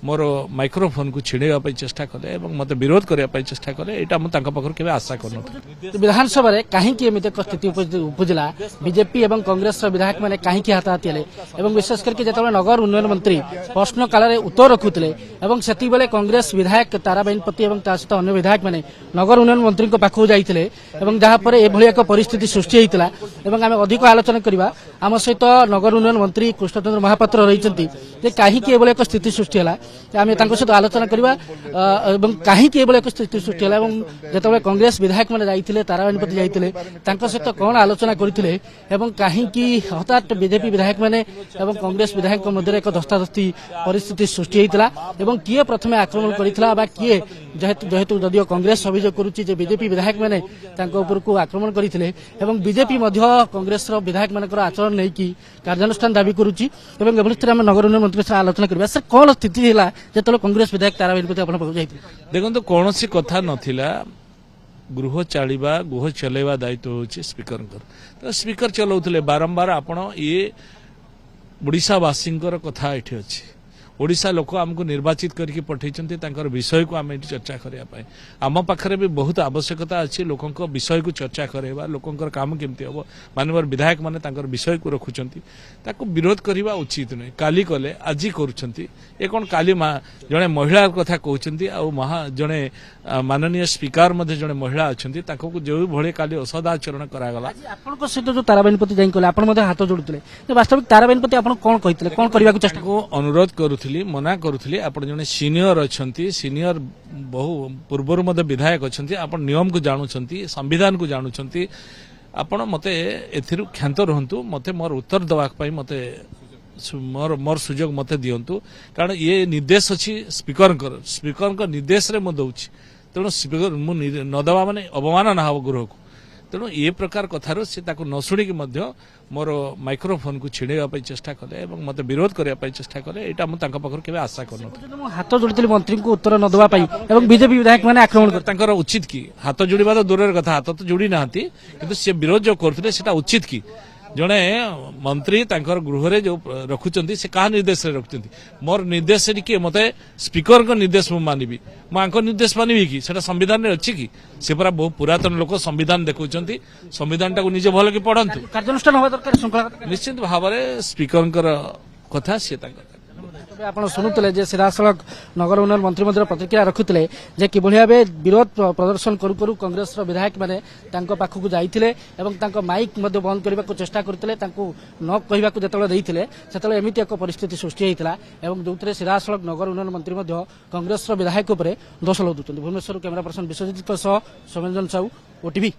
मोर microphone को छिड़ाई चेष्टा कले मत विरोध करने चेष्टा कले यहाँ मुझे आशा कर विधानसभा कहीं एमती एक स्थिति उपजिला बीजेपी और कांग्रेस विधायक मैंने कहीं हाथाहाती हेले विशेष करके जो नगर उन्नयन मंत्री प्रश्न काल में उत्तर रखुते से कांग्रेस विधायक ताराबाइन पति और सहित अन्य विधायक मैंने नगर उन्नयन मंत्री पाखक जाते जहाँपर यह एक परिस्थिति सृष्टि होता आम अधिक आलोचना करवा आम सहित नगर उन्नयन मंत्री कृष्णचंद्र महापात्र रही कहीं एक स्थिति सृष्टि है आम सहित आलोचना करवा कहीं एक स्थिति सृष्टि है जो कांग्रेस विधायक मैंने जाते ताराबाइन पति जाते सहित कौन आलोचना करते कहीं हठात बीजेपी विधायक मैंने कांग्रेस विधायक मध्य एक धस्ताधस्ती परिस्थिति सृष्टि होता किए प्रथम आक्रमण करता किए जेहेतु जदिव कांग्रेस अभियोग करुच्ची बीजेपी विधायक मैंने को आक्रमण करते बीजेपी कांग्रेस विधायक मान आचरण नहीं कि कार्यानुष्ठान दाबी करुच्ची स्थिति में नगर उन्नयन मंत्री सर आलोचना करवा सर कौन स्थिति है जो कांग्रेस विधायक ताराबाइन पति आप देखो कौन कथा नाला गृह चलवा गृह चलवा दायित्व हूँ स्पीकर तो स्पीकर चलाउले बारंबार आपण ये ओडिशावासी कथा ये अच्छी ओडिशा लोक आमको निर्वाचित करके पठेइछन्ति विषय को आम चर्चा करने आम पाखे भी बहुत आवश्यकता अच्छी लोकों विषय को चर्चा करवा लोकंर काम केमती हम मानवर विधायक माने विषय को रखुंट विरोध करवा उचित नुहे काली कले आज कर कौन काली जड़े महिला कथा कहते जड़े माननीय स्पीकर जड़े महिला अच्छा जो भाई काली असदाचरण करागला आपन सहित जो ताराबाइन पति जाइए आप हाथ जोड़ुते वास्तविक ताराबाइन पति आप कौन कहते कौन करने को चेष्टा को अनुरोध करूँ मना करुली आप जड़े सीनियर अच्छा सीनियर बहु पूर्वर मध्य विधायक अच्छा आप नियम को जानुंट संविधान को जानुंट आपण मते एथिरु क्षांत रहंतु मते मोर उत्तर दवाक मत मोर सुजोग मते दियंतु कारण ये निर्देश अच्छी स्पीकर निर्देश रे दौची तेणु स्पीकर नदवा माने अवमान ना हम गृह को तेणु ये प्रकार कथार से न शुणिक मोर माइक्रोफोन को छिड़ाई चेष्टा कले मत विरोध करने चेष्टा कले यहाँ मुझे आशा कर हाथ जोड़ी मंत्री को उत्तर न देवा बीजेपी विधायक मैंने आक्रमण कर उचित कि हाथ जोड़ा तो दूर कथा हाथ तो जोड़ी ना कि सी विरोध जो करते उचित कि जड़े मंत्री गृह रे जो रखुंट से क्या निर्देश रखुंट मोर निर्देश किए मत स्पीकर निर्देश मुझे मानवी मुझे निर्देश मानवी कि संविधान में अच्छी कि से पूरा बहुत पुरातन लोक संविधान देखुं संविधान टाक निजे भल कि पढ़ंतु कार्यानुष्ठान होगा दरकार निश्चित भाव में स्पीकर कथा सी आप शुणुते सीधासख नगर उन्नयन मंत्री प्रतिक्रिया रखुते कि भाव विरोध प्रदर्शन करू करू कांग्रेस विधायक मैंने पाखक जाते माइक बंद करने को चेष्टा करते न कहवाक जो एमती एक परिस्थिति सृष्टि होता जो सीधासख नगर उन्नयन मंत्री कांग्रेस विधायक दोष लदुंट Bhubaneswar camera person Biswajit Soumyaranjan Sahu OTV.